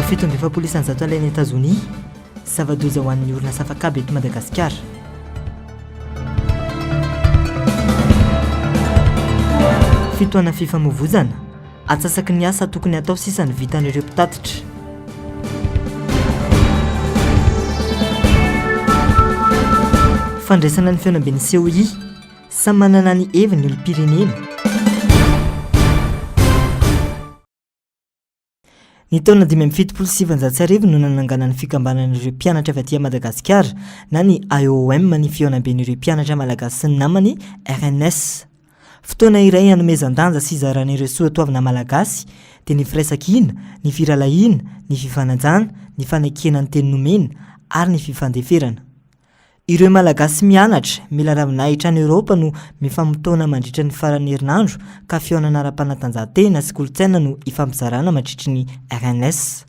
fitondra efapolo zato alain'ny États-Unis zava-doza ho an'ny orinasa afakabe eto Madagasikara. Fitoana fifamoivoizana atsasaky ny asa tokony atao sisany vitan'ireo mpitatitra. Fandraisana ny feonamben'ny COI samy manana ny heviny ny olom-pirenena. Ny taona 2017 no nananganan'ny fikambanan'ireo mpianatra avy aty Madagasikara na ny IOM ny feonamben'ireo mpianatra malagasy sy ny namany RNS. Fotoana iray hanomezan-danja sy izaran'ireo soatoavina malagasy dia ny firaisan-kina, ny firalahiana, ny fifanajana, ny fanankena ny teny nomena ary ny fifandeferana. Ireo malagasy mianatra mila ravinahitra any Eropa no mifamotona mandritra ny faran'ny herinandro ka fihaonana ara-panatanjahantena sy kolontsaina no ifampizarana mandritra ny RNS.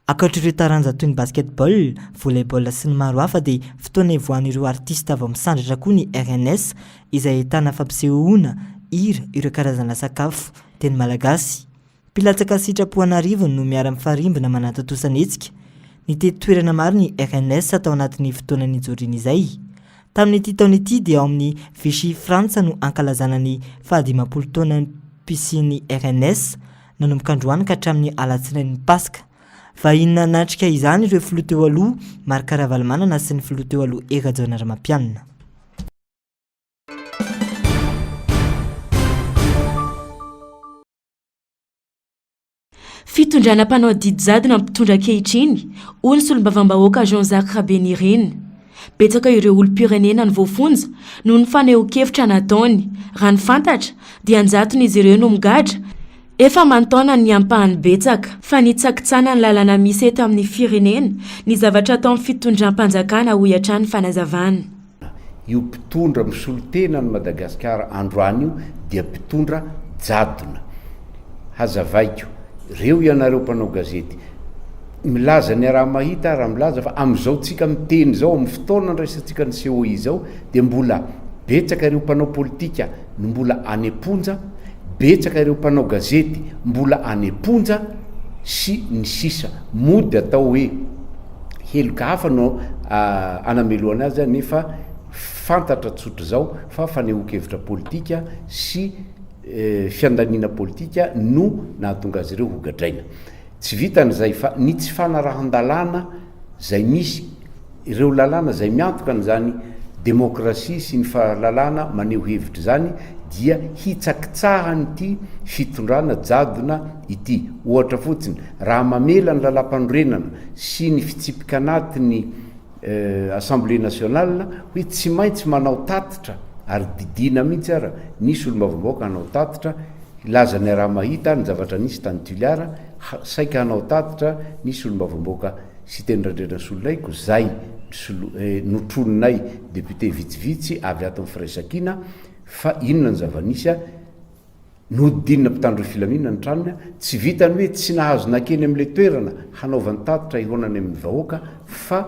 Ankoatr'ireo taranja toy ny basketball, volleyball sy ny maro hafa dia fotoana ivoan'ireo artista avy misandratra koa ny RNS izay ahitana fampisehoana, hira, ireo karazana sakafo teny malagasy. Mpilatsaka sitrapoanarivo no miara-mifarimbona manatatosanetsika. Ny toerana maro ny RNS atao anatin'ny fotoana ny joriny izay. Tamin'ity taona ity dia ao amin'ny Vichy Frantsa no ankalazana ny 15 taona pisian'ny RNS nanomboka androany ka hatramin'ny alatsinain'ny Paska. Vahiny natrika izany ireo filoha teo aloha Marc Ravalomanana sy ny filoha teo aloha Erajon Ramampianina. Fitondrana mpanao didy zadina mpitondra ankehitriny, ony solombavam-bahoaka Jean-Jacques Rabenireny. Betsaka ireo olom-pirenena ny voafonja noho ny faneho-kevitra nataony. Raha ny fantatra dia anjaton'izy ireo no migadra efa mantaona ny ampahany betsaka fa nitsakitsana ny lalana misy eto amin'ny firenena ny zavatra atao amin'ny fitondram-panjakana ho hiatrany fanazavana. Io mpitondra misolotena ny Madagasikara androany io dia mpitondra jadona. Hazavaiko reo ianareo mpanao gazety milaza ny raha mahita raha milaza fa am'izao tsika miteny zao amin'ny fotoana ndraisantsika ny COI zao dia mbola betsaka ireo mpanao politika no mbola aneponja, betsaka ireo mpanao gazety mbola aneponja sy ny sisa mody atao hoe heloka hafa no anameloana azy nefa fantatra tsotra zao fa faneho-kevitra politika sy fiandanina politika no nahatonga azy ireo hogadraina. Tsy vitan'izay fa ny tsy fanarahan-dalàna zay misy ireo lalàna zay miantoka n'izany demokrasia sy ny fahalalàna maneho hevitra zany dia hitsakitsahany ity fitondrana jadona ity. Ohatra fotsiny raha mamela ny lalam-panorenana sy ny fitsipika anatin'ny Assemblée nationale hoe tsy maintsy manao tatitra ary didina mihitsy ara nisy olombavambaoka hanao tatitra laza ny raha mahita ny zavatra nisy tany Tuliara saika hanao tatitra nisy olombavambaoka sy tendrandrena solonaiko zay notrononay député vitsivitsy avy ato amin'ny firaisan-kina fa inona ny zava-nisy nodidinina mpitandro filaminana ny tranony tsy vitany hoe tsy nahazo nakeny amin'ilay toerana hanaovany tatitra ihonany amin'ny vahoaka fa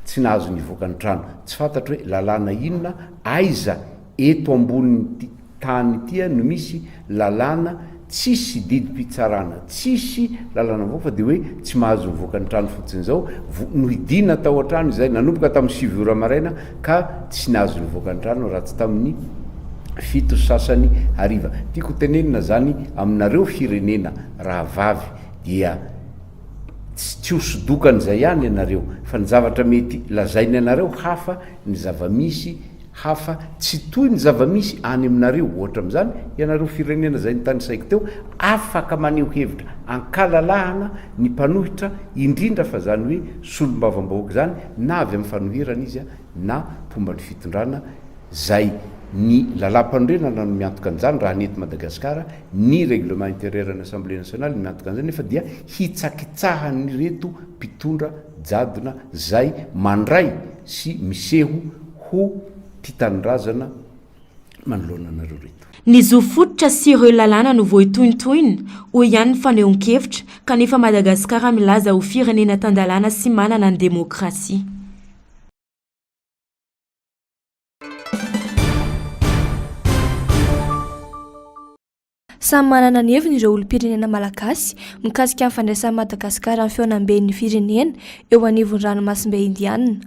tsy nahazo nivoaka ny trano. Tsy fantatra hoe lalàna inona aiza eto ambonin'ny tany ity no misy lalàna tsisy didim-pitsarana, tsisy lalàna vaoaka fa dia hoe tsy mahazo nivoaka ny trano fotsiny zao no hidina tao an-trano izay nanomboka tamin'ny 7 ora maraina ka tsy nahazo nivoaka ny trano raha tsy tamin'ny 7 sasany hariva. Tiako tenenina zany aminareo firenena raha vavy dia tsy hosodokan'izay ihany ianareo fa ny zavatra mety lazainy ianareo hafa ny zavamisy hafa tsy toy ny zavamisy any aminareo. Ohatra amin'izany ianareo firenena zay ny tany saiko teo afaka maneho hevitra ankalalahana ny mpanohitra indrindra fa zany hoe solombavam-bahoaka zany na avy amin'ny fanohirana izy na fomba ny fitondrana zay ny lalam-panorenana no miantoka an'izany raha nety Madagasikara ny règlement intérieur ny Assemblée nationale miantoka an'izany nefa dia hitsakitsahany reto mpitondra jadona zay mandray sy miseho ho titanindrazana manoloana anareo reto. Ny zo fototra sy ireo lalàna no voitointoina ho ihany ny fanehoan-kevitra kanefa Madagasikara milaza ho firenena tan-dalàna sy manana ny demokrasia. Samy manana ny heviny ireo olom-pirenena malagasy mikasika ny fandraisan'i Madagasikara amin'ny fihaonam-ben'ny firenena eo anivon'ny ranomasimbe Indiana.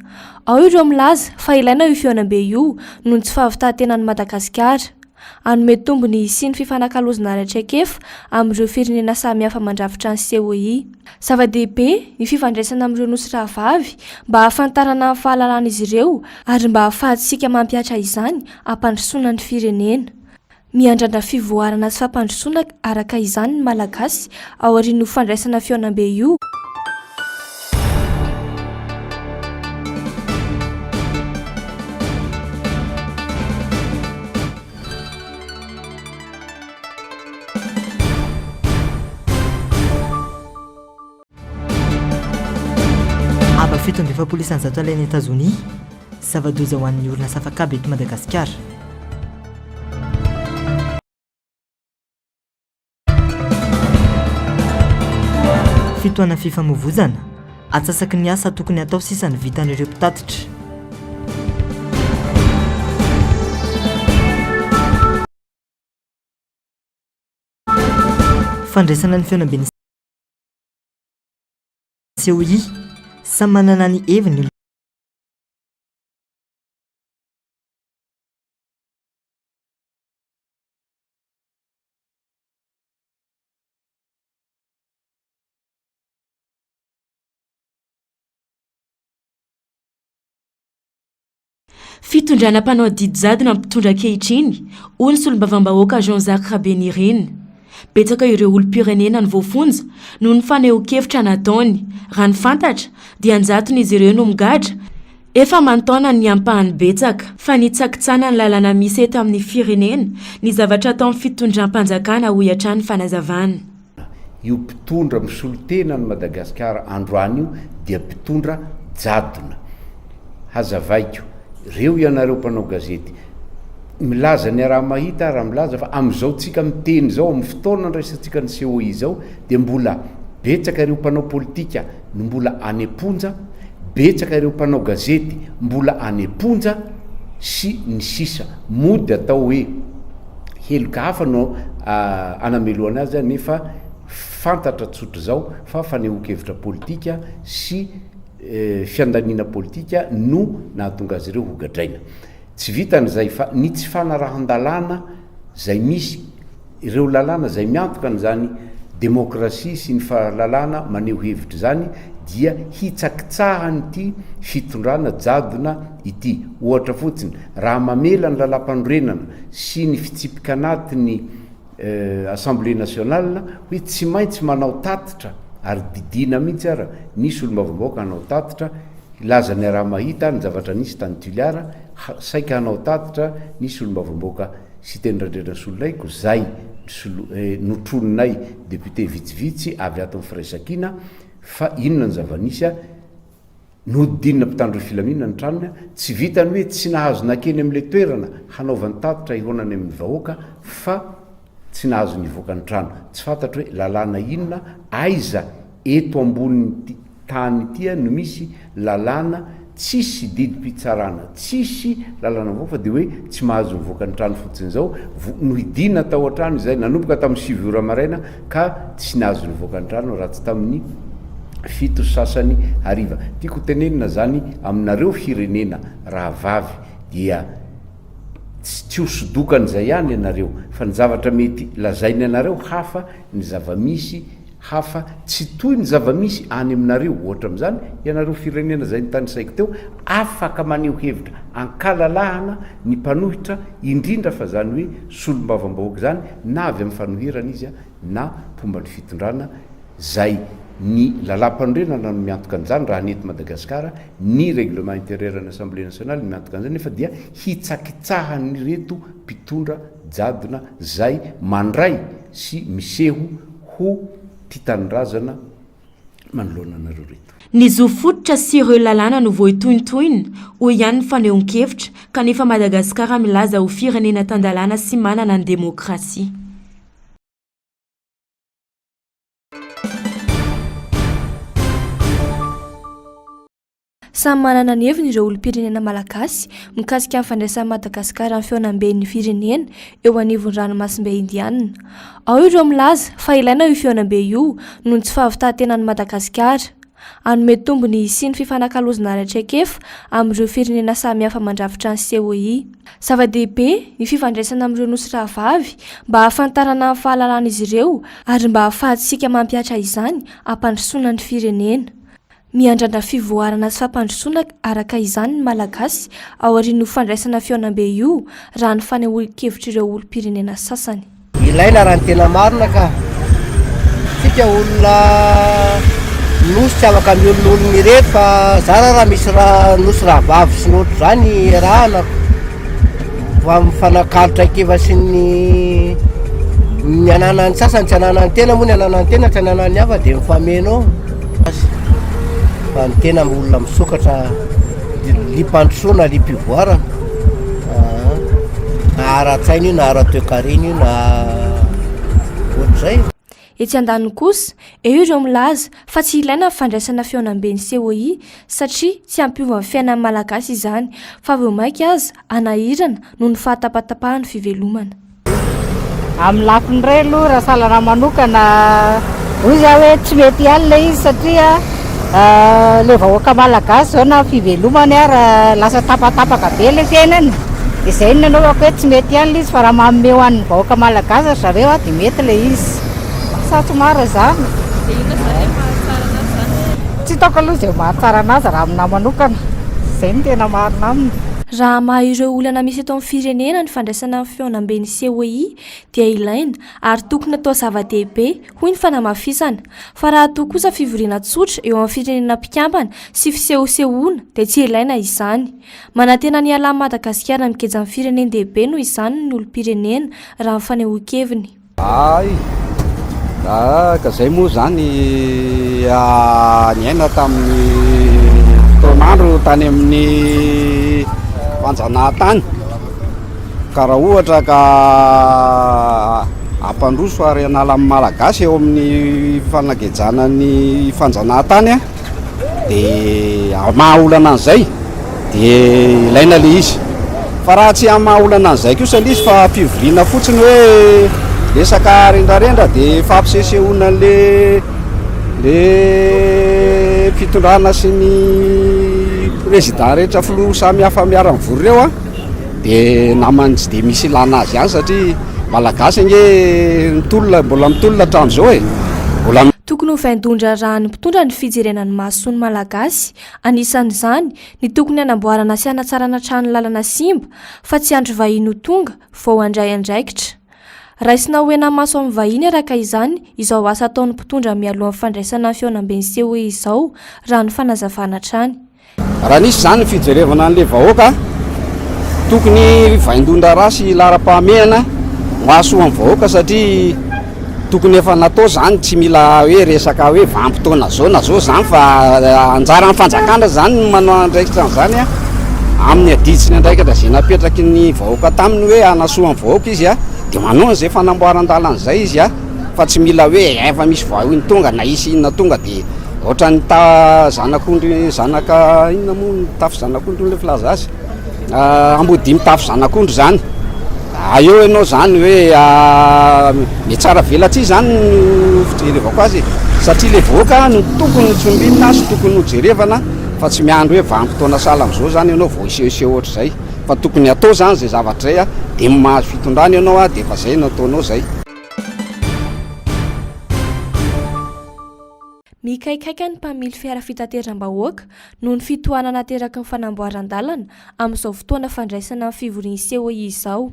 Ao ireo milaza fa ilaina io fihaonam-be io noho ny tsy fahavitatenan'i Madagasikara, hanome tombony sy ny fifanakalozana raitrak'efa amin'ireo firenena samihafa mandrafitra ny CEI. Zava-dehibe ny fifandraisana amin'ireo nosy rahavavy mba hahafantarana ny fahalalàn'izy ireo ary mba ahafahantsika mampiatra izany hampandrosoana ny firenena. Miandrandra fivoarana sy fampandrosoana araka izany ny malagasy ao aorian'ny fifandraisana fihaonam-be io. Aba 7 isanjato alain'ny États-Unis zava-doza ho an'ny orinasa afakabe eto Madagasikara. Fitoana fifamoivozana atsasaky ny asa tokony atao sisany vitan'ireo mpitatitra. Fandraisana ny fihaonam-ben'ny CEI samy manana ny heviny. Fitondrana mpanao didy jadona mpitondra ankehitriny, hoy ny solombavambahoaka Jean-Jacques Rabenirina. Betsaka ireo olom-pirenena ny voafonja noho ny faneho-kevitra nataony. Raha ny fantatra dia anjaton'izy ireo no migadra efa mantaona ny ampahany betsaka fa ny tsakitsana ny lalana misy eto amin'ny firenena ny zavatra atao amin'ny fitondram-panjakana ho hatrany fanazavana. Io mpitondra misolotena ny Madagasikara androany io dia mpitondra jadona. Hazavaiko reo ianareo mpanao gazety milaza ny raha mahita raha milaza fa amin'izao tsika miteny zao amin'ny fotoana ndraisantsika ny CEI zao dia mbola betsaka ireo mpanao politika no mbola aneponja, betsaka ireo mpanao gazety mbola aneponja sy ny sisa mody atao hoe heloka hafa no anameloana azy nefa fantatra tsotra zao fa faneho-kevitra politika sy fiandanina politika no nahatonga azy ireo hogadraina. Tsy vitan'izay fa ny tsy fanarahan-dalàna zay misy ireo lalàna zay miantoka n'izany demokrasia sy ny fahalalàna maneho hevitra zany dia hitsakitsahany ity fitondrana jadona ity. Ohatra fotsiny raha mamela ny lalam-panorenana sy ny fitsipika anatiny Assemblée nationale hoe tsy maintsy manao tatitra ary didina mihitsy ara nisy olombavambahoaka hanao tatitra ilaza ny raha mahita ny zavatra nisy tany Tuliara saika hanao tatitra nisy olombavambahoaka sy teny randrena solonaiko zay notrononay député vitsivitsy avy ato amin'ny firaisankina fa inona ny zavanisy nodidinina mpitandro filaminana ny tranony tsy vitany hoe tsy nahazo nakeny amin'le toerana hanaovany tatitra ihonany amin'ny vahoaka fa tsy nahazo nivoaka ny trano. Tsy fantatra hoe lalàna inona aiza eto ambonin'ny tany ity no misy lalàna tsisy didim-pitsarana, tsisy lalàna vaoaka dia hoe tsy mahazo nivoaka ny trano fotsiny zao no hidina tao an-trano izay nanomboka tamin'ny 7 ora maraina ka tsy nahazo nivoaka ny trano raha tsy tamin'ny 7 sasany hariva. Tiako tenenina zany aminareo firenena raha vavy dia tsy hosodokan'izay ihany ianareo fa ny zavatra mety lazainy ianareo hafa ny zavamisy hafa tsy toy ny zavamisy any aminareo. Ohatra amin'izany ianareo firenena zay nytanysaiko teo afaka maneho hevitra ankalalahana ny mpanohitra indrindra fa zany hoe solombavambahoaka zany na avy amin'ny fanohirana izy na fomba ny fitondrana zay ny lalam-panorenana no miantoka an'izany raha ny eto Madagasikara ny règlement intérieur ny Assemblée nationale miantoka an'izany nefa dia hitsakitsahany reto mpitondra jadona zay mandray sy miseho ho titanindrazana manoloana anareo reto. Ny zo fototra sy ireo lalàna no vohitointoina ho ihany ny fanehoan-kevitra kanefa Madagasikara milaza ho firenena tandalàna sy manana ny demokrasia. Samy manana ny heviny ireo olom-pirenena malagasy mikasika amin'ny fandraisan'i Madagasikara amin'ny feonamben'ny firenena eo anivon'ny ranomasimbe indiana. Ao ireo milaza fa ilaina io feonambe io noho ny tsy fahavitatenan'i Madagasikara, anome tombony sy ny fifanakalozana raitrekefa amin'ireo firenena samihafa mandrafitra ny COI. Zava-dehibe ny fifandraisana amin'ireo nosy rahavavy mba hahafantarana amin'ny fahalalàn'izy ireo ary mba ahafahantsika mampiatra izany hampandrosoana ny firenena. Miandrandra fivoarana sy fampandrosoana araka izany ny malagasy ao aorian'ny fandraisana feonambe io raha ny fanehoan-kevitr' ireo olom-pirenena sasany. Ilaina raha ny tena marina ka tsika olona nosy tsy afaka miolon'olona ireto fa zara raha misy nosy rahavavy sy notra zany rahana fa mifanakalotra keva sy ny ananany sasany tsy ananany tena moa ny ananany tena tsy ananany hafa dia mifamenao fa ny tena olona misokatra limpandrosoana limpivoarana na ara-tsaina io na ara-toekarena io na ohatr'izay. Etsy an-daniny kosa eo ireo milaza fa tsy ilaina fandraisana feonamben'ny COI satria tsy ampiova amin'ny fiainan'ny malagasy izany fa vao maika aza anahirana noho ny fahatapatapahany fivelomana. Amin'ny lafiny iray aloha raha salana manokana hoy za hoe tsy mety alina izy satria le vahoaka malagasy zao na fivelomany raha lasa tapatapaka be le fiainany. Izay ny anaovako hoe tsy mety alina izy fa raha manome ho an'ny vahoaka malagasy zareo dia mety le izy. Satsy maro zany. Tsy hitako aloha izay mahatsara anazy raha amina manokana. Izay ny tena marina aminy. Raha maha ireo olana misy eto amin'ny firenena ny fandraisana amin'ny feonamben'ny COI dia ilaina ary tokony atao zava-dehibe hoy ny fanamafisana. Fa raha atao kosa fivoriana tsotra eo amin'ny firenena mpikambana sy fisehosehoana dia tsy ilaina izany. Manantena ny halan'i Madagasikara mikejy amin'ny firenena dehibe noho izany ny olom-pirenena raha ny fanehoan-keviny. Ka izay moa zany niaina tamin'ny fotoan'andro tany amin'ny fanjanahantany ka raha ohatra ka ampandroso ary anala amin'ny malagasy eo amin'ny fanagejana ny fanjanahantany dia mahaolana an'izay dia ilaina le izy fa raha tsy mahaolana an'izay kosa le izy fa fivoriana fotsiny hoe resaka rendrarendra dia fampisesehoana le fitondrana sy ny président rehetra filoha samy hafa miara-mivory ireo dia namany tsy dia misy ilana azy ihany satria malagasy nge mitolona mbola mitolona hatramin'izao mbola tokony ho vaindondra raha ny mpitondra ny fijerenany mahasoany malagasy. Anisan'izany ny tokony hanamboarana sy hanatsarana trano lalana simba fa tsy andro vahiny ho tonga vao handray andraikitra. Raisina hoena maso amin'ny vahiny araka izany izao asa ataon'ny mpitondra mialohan'ny fandraisana amin'ny feonamben'ny COI izao raha ny fanazavana trany. Raha nisy zany fijerevana an'ilay vahoaka tokony vaindondra raha sy lara-pahamehana mahaso amin'ny vahoaka satria tokony efa natao zany tsy mila hoe resaka hoe vanim-potoana zao na zao zany fa anjaran'ny fanjakana zany manao andraikitra an'izany amin'ny aditsiny andraikitra izay napetraky ny vahoaka taminy hoe anasoa amin'ny vahoaka izy dia manao an'izay fanamboaran-dalana izay izy fa tsy mila hoe efa misy vahiny tonga na isy inona tonga dia ohatrany zanak'ondry zanaka inona moa mitafy zanak'ondry le filaza azy ambody mitafy zanak'ondry zany eo ianao zany hoe tsara velatsy zany fijerevako azy satria le vahoaka no tokony tsombinina sy tokony ho jerevana fa tsy miandro hoe vanim-potoana sala amin'izao zany ianao vao isehoseho ohatr'izay fa tokony atao zany zay zavatra zay dia mahazo fitondrana ianao dia efa zay no ataonao zay. Mikaikaika ny mpamily fiara fitateram-bahoaka noho ny fitohanana teraka ny fanamboaran-dalana amin'izao fotoana fandraisana amin'ny fivorian'ny COI izao.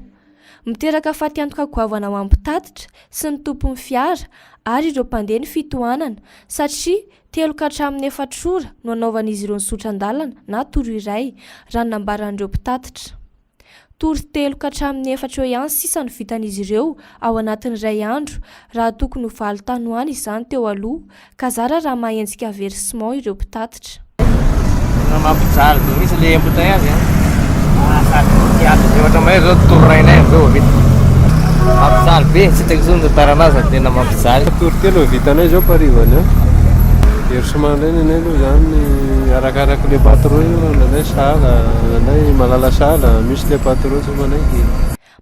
Miteraka fatiantoka goavana ho ampitatitra sy ny tompon'ny fiara ary ireo mpandeha ny fitohanana satria 3 ka hatramin'ny 4 ora no anaovan'izy ireo ny sotran-dalana na toro iray raha ny nambaran'ireo mpitatitra. Tory 3 ka hatramin'ny 4 eo ihany sisa no vitan'izy ireo ao anatin'ny iray andro raha tokony ho valo tanoany izany teo aloha ka zara raha mahenjika versement ireo mpitatitra. Mampijaly dia misy le embotay azy ohatra mahay zao tororainay zao vita mampijaly be tsy tekizony taranazy tena mampijaly. Tory 3 vitanay zao parivany Erisomandreny anay aloha zany arakaraka le patron io nanay sala nanay malala sala misy le patron tsy manaiky.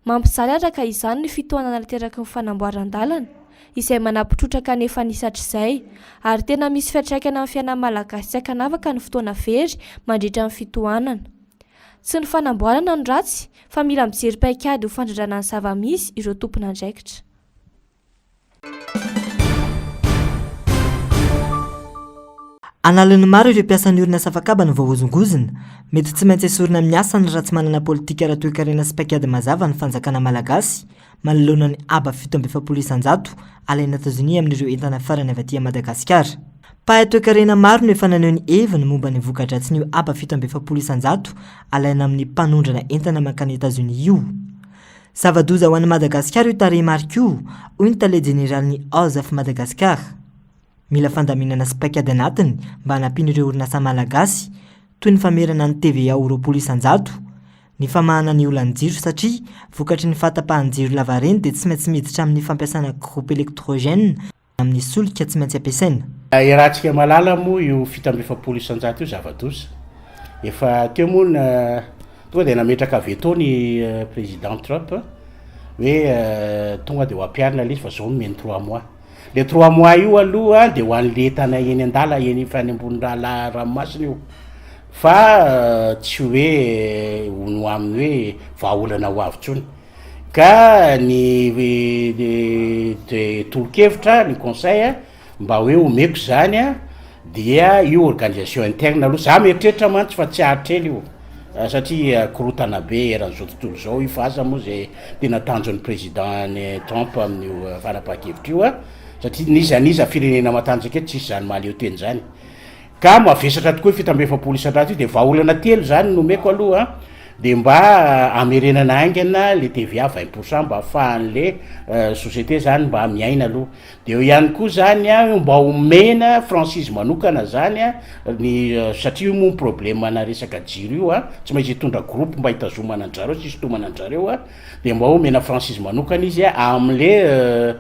Mampijaly araka izany ny fitohanana nateraka ny fanamboaran-dalana izay manampitrotraka nefa nisatr'izay ary tena misy fiantraikana amin'ny fiainana malagasy tsy akanavaka ny fotoana very mandritra ny fitohanana. Tsy ny fanamboarana ny ratsy fa mila mijery paikady ho fandradrana ny zava-misy ireo tompon'andraikitra. Analin'ny maro ireo mpiasan'ny orinasa fakabany voahozongozina, mety tsy maintsy esorina miasany raha tsy manana politika ara-toe-karena sy paikady mazava ny fanjakana malagasy manoloana ny aba 7.7 isan-jato alaina Etazonia amin'ireo entana farany avy aty Madagasikara. Pahay toe-karena maro no efa naneho ny heviny momba ny voka-dratsiny io aba 7.7 isan-jato alaina amin'ny mpanondrana entana mankany Etazonia io. Zava-doza ho an'ny Madagasikara io tarehimarika io, hoy ny tale jeneralin'ny OZAF Madagasikara. Mila fandaminana sy paikady anatiny mba hanampiana ireo orinasa malagasy toy ny famerana ny TVA ho 20 isan-jato, ny famahana ny olanjiro satria vokatry ny fahatapahan-jiro lavareny dia tsy maintsy miditra amin'ny fampiasana groupe électrogène amin'ny solika tsy maintsy ampiasaina. Rahantsika malala moa io 7.7 isan-jato io zava-doza. Efa teo moa tonga dia nametraka veto ny président Trump hoe tonga dia ho ampiarina ilay izy fa zao nomeny 3 mois. Le 3 mois io aloha dia ho an'le tana eny an-dala eny fa any ambony ranomasina io fa tsy hoe hono aminy hoe vahaolana ho avy tsony. Ka ny tolo-kevitra ny conseil mba hoe omeko zany dia io organisation interne aloha za mieritreritra mantsy fa tsy aritrely io satria korotana be eran'izao tontolo zao io fa aza moa zay tena tanjon'ny président Trump amin'io fanapahan-kevitra io satria nizaniza firenena matanjaka eto tsisy zany mahaleo teny zany. Ka mavesatra tokoa 7.7 isan-jato io dia vahaolana telo zany nomeko aloha dia mba amerenana aingana le TVA 20% mba ahafahan'le société zany mba miaina aloha. Dia eo ihany koa zany mba omena franchise manokana zany ny satria io moa problème na resaka jiro io tsy maintsy hitondra groupe mba hitazomana anjareo sy hisintomana anjareo dia mba omena franchise manokana izy amin'le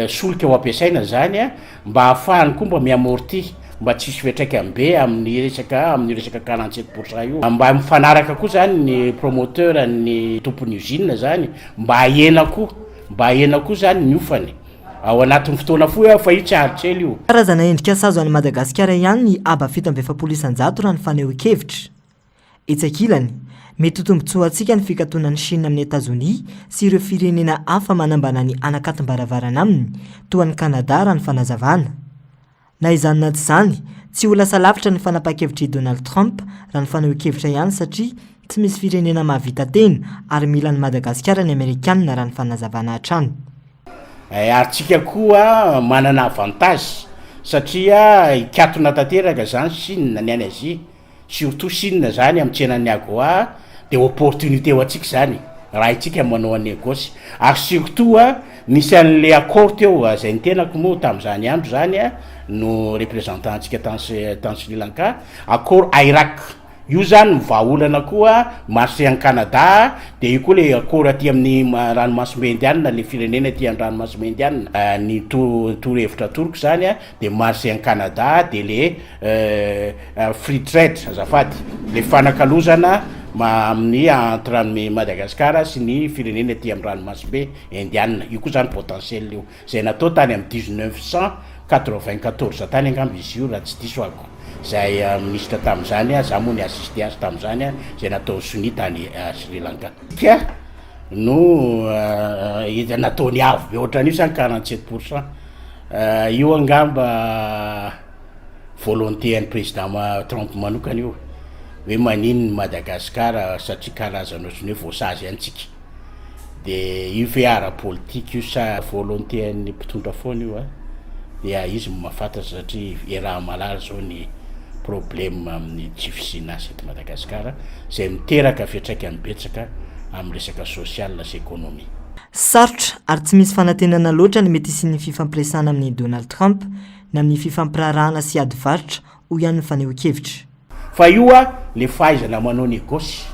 solika ho ampiasaina zany mba ahafahany koa mba miamorti mba tsisy fetraikany be amin'ny resaka 47% io. Mba mifanaraka koa zany ny promoteur ny tompon'ny usine zany mba ahena koa zany ny ofany ao anatin'ny fotoana foa fa io tsy aritrely io. Karazana endrika sazo any Madagasikara ihany ny aba 7.7 isan-jato raha ny faneho-kevitra. Etsakilany mety tombotsoantsika ny fikatonan'ny Chine amin'ny Etazonia sy ireo firenena hafa manambana ny anakatom-baravarana aminy toa ny Kanada raha ny fanazavana. Na izany na tsy izany, tsy ho lasa lavitra ny fanapahan-kevitry Donald Trump raha ny faneho-kevitra ihany satria tsy misy firenena mahavita tena ary mila ny Madagasikara ny Amerikanina raha ny fanazavana hatrany. Aritsika koa manana avantage satria ikatona tanteraka zany Chine ny any Asie, surtout Chine zany amin'ny tsenan'ny AGOA dia opportunité ho antsika zany raha itsika manao négoce ary surtout nisy an'le accord teo zay ny tenako moa tamin'izany andro zany no représentant antsika tany Sri Lanka, accord Irak io zany mivahaolana koa marché en Canada dia io koa le accord aty amin'ny ranomasimbe indiana le firenena aty amin'ny ranomasimbe indiana ny torohevitra toroko zany dia marché en Canada dia le free trade azafady le fanakalozana amin'ny entre ny Madagasikara sy ny firenena aty amin'ny ranomasimbe indiana. Io koa zany potentiel io zay natao tany amin'ny 1994 tany angambo izy io raha tsy diso ako zay ministre tamin'izany za moa ny assisté azy tamin'izany zay natao soni tany Sri Lanka no nataony avo be ohatran'io zany 47%. Io angamba volonté an'ny président Trump manokana io hoe manino ny Madagasikara satria karazana ohatrany hoe voasazy antsika dia io ve ara-politique io sa volonté an'ny mpitondra foana io dia izy mahafantatra satria raha malala zao ny problème amin'ny tsy fisina azy eto Madagasikara zay miteraka fiantraikany betsaka amin'ny resaka social sy économie. Sarotra ary tsy misy fanantenana loatra ny mety isian'ny fifampiresana amin'ny Donald Trump na amin'ny fifampirarahana sy ady varotra ho ihany ny faneho-kevitra. Fa io le fahaizana manao négoce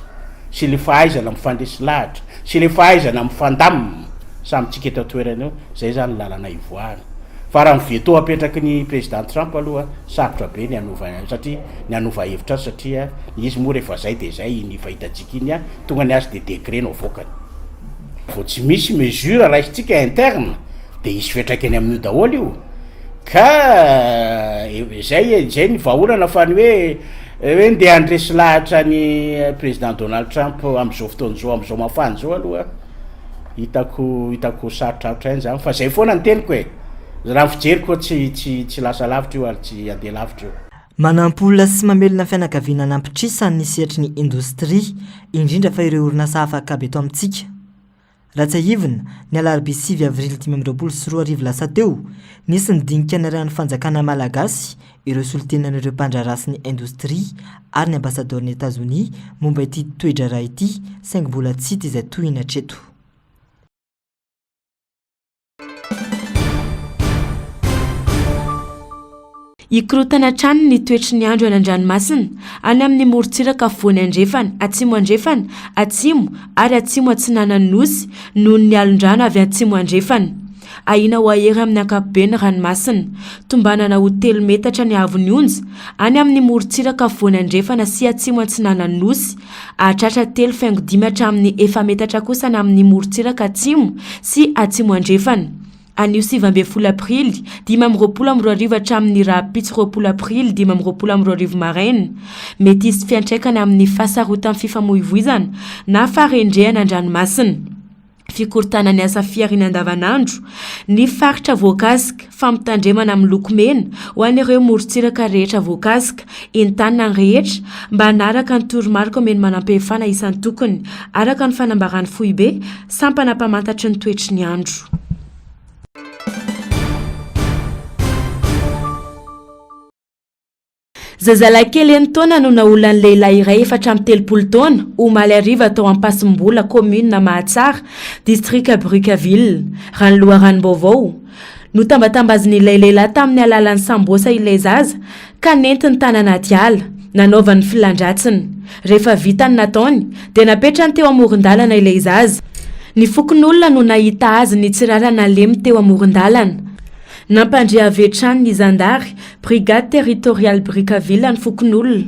sy le fahaizana mifandresy lahatra sy le fahaizana mifandamina samy tsika eto toerana eo zay zany lalana ivoahana fa raha miveto apetraky ny président Trump aloha sarotra be ny anova satria ny anova hevitra satria izy moa rehefa zay de zay ny fahitantsika iny a tonga ny azy de décret no vokany vo tsy misy mesure raisitsika interne de izy fiatraikany amin'io daholo io ka zay ny vahaolana fa ny hoe ndeha andresy lahatra ny président Donald Trump am'izao fotoana zao am'izao mafana zao aloha hitako sarotrarotra iny zany fa zay foana ny teniko raha fijeriko tsy lasa lavitra io ary tsy andeha lavitra io. Manampola sy mamelona fianakaviana nampitrisany ny sehatry ny indostria indrindra fa ireo orinasa afaka aby eto amintsika. Ratsaivina ny alarobia 9 avrily 2024 lasa teo nisy nidinika ny arahan'ny fanjakana malagasy ireo solotenan'ireo mpandraharaha sy ny indostria ary ny ambasador'ny États-Unis momba ity toedrara ity saingy mbola tsy hita izay tohina hatreto. Ikorotana trano ny toetry ny andro any an-dranomasina any amin'ny morontsiraka afovoany andrefana, atsimo ary atsimo atsinanany nosy noho ny alondrano avy atsimo andrefana. Ahina ho ahery amin'ny ankapobeny ranomasina, tombanana ho 3 metatra ny avony onja any amin'ny morontsiraka afovoany andrefana sy atsimo atsinanany nosy, ahatratra 3.5 hatramin'ny 4 metatra kosa ny amin'ny morontsiraka atsimo sy atsimo andrefana. Anio 7 aprily 2024 hatramin'ny rapitsy 20 aprily 2024 maraina mety hisy fiantraikany amin'ny fahasarotan'ny fifamoivoizana na farendrehana an-dranomasina. Fikorotana ny asa fiarina andavanandro, ny faritra voakasika, fampitandremana amin'ny lokomena ho an'ireo morontsiraka rehetra voakasika, entanina rehetra mba hanaraka ny toromarika omeny manam-pehefana isan'ny tokony araka ny fanambarany foibe sampana mpamantatry ny toetry ny andro. Zazalakely eny taona no naolan'ny lehilahy iray 430 taona omaly ariva tao Ampasimbola commune na Mahatsara district Brickaville raha ny loharanom-baovao no tambatambazin'ilay lehilahy tamin'ny alalan'ny sambosa ilay zaza ka nentiny tany anaty ala nanaovany filandratsiny. Rehefa vita ny nataony dia napetrany teo amoron-dalana ilay zaza. Ny fokon'olona no nahita azy ny tsirarana lemy teo amoron-dalana. Nampandre avetrany ny zandary brigade territoriale Brickaville ny fokon'olona.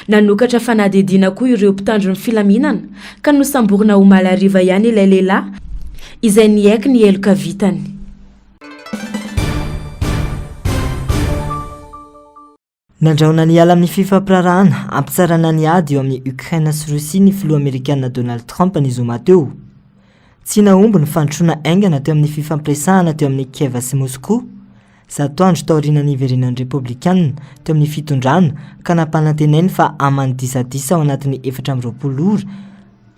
Nanokatra fanadidina koa ireo mpitandro ny filaminana ka nosamborina omaly ariva ihany ilay lehilahy izay niaiky ny eloka vitany. Nandraona ny ala amin'ny fifampirarahana ampitsarana ny ady eo amin'ny Ukraine sy Russie ny filoha Amerikanina Donald Trump ny zoma teo. Tsy naomby ny fandrosoana aingana teo amin'ny fifampiresahana teo amin'ny Kiev sy Moscou. Zato andro taorinan'ny iverenan'ny Republikanina teo amin'ny fitondrana ka nampanantenainy fa amany disadisa ao anatin'ny 420 ora.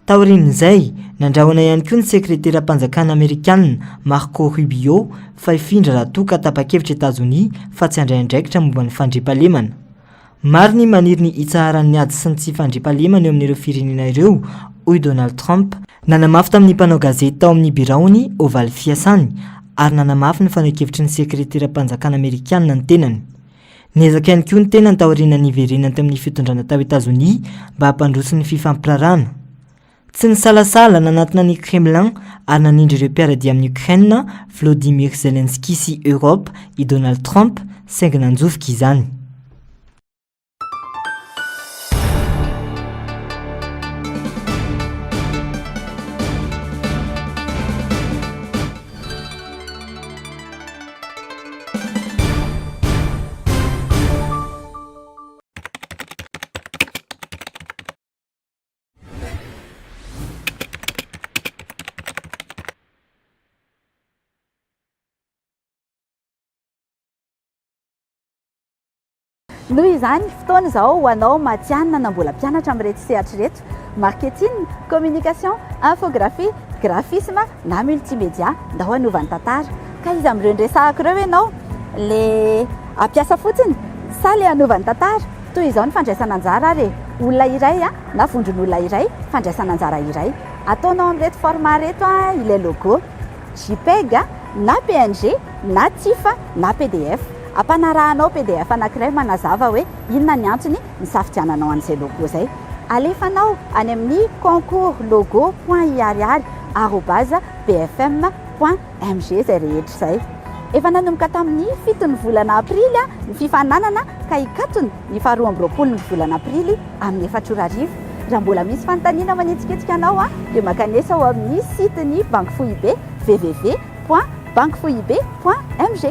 Taorin'izay nandrahona ihany koa ny sekretera mpanjakana Amerikanina Marco Rubio fa hifindra raha toa ka tapa-kevitra États-Unis fa tsy handray andraikitra momba ny fandriampahalemana. Maro ny maniry ny hitsaharan'ny ady sy ny tsy fandriampahalemana eo amin'ireo firenena ireo, hoy Donald Trump. Nanamafy tamin'ny mpanao gazety tao amin'ny biraony Ovaly fiasany ary nanamafy ny fanaokevitry ny sekretera mpanjakana Amerikanina ny tenany. Niezaka ihany koa ny tenany taorinan'ny iverenany tamin'ny fitondrana tao États-Unis mba hampandroso ny fifampirarahana. Tsy nisalasala nanatona ny Kremlin ary nanindry ireo mpiaradia amin'ny Ukraine Volodymyr Zelensky sy Europe i Donald Trump saingy nanjofoka izany. Noho izany fotoana izao ho anao matianina na mbola mpianatra amin'ireto sehatra reto, marketing, communication, infographie, graphisme na multimédia nda ho anovany tantara. Ka izy amin'ireo ndresahako ireo ianao le ampiasa fotsiny sa le anovany tantara. Toy izao ny fandraisana anjara ary olona iray na vondron'olona iray fandraisana anjara iray. Ataonao amin'ireto format reto ilay logo JPEG na PNG na TIFF na PDF. Ampanarahanao PDF anankiray manazava hoe inona ny antony nisafidiananao an'izay logo izay. Alefanao any amin'ny concours@bfm.mg zay rehetra izay. efa nanomboka tamin'ny 7 volana aprily ny fifananana ka hikatony ny 12 ny volana aprily amin'ny 4 raha mbola misy fanontaniana manetsiketsika anao dia makanesa ao amin'ny site ny banque foib www.banquefoib.mg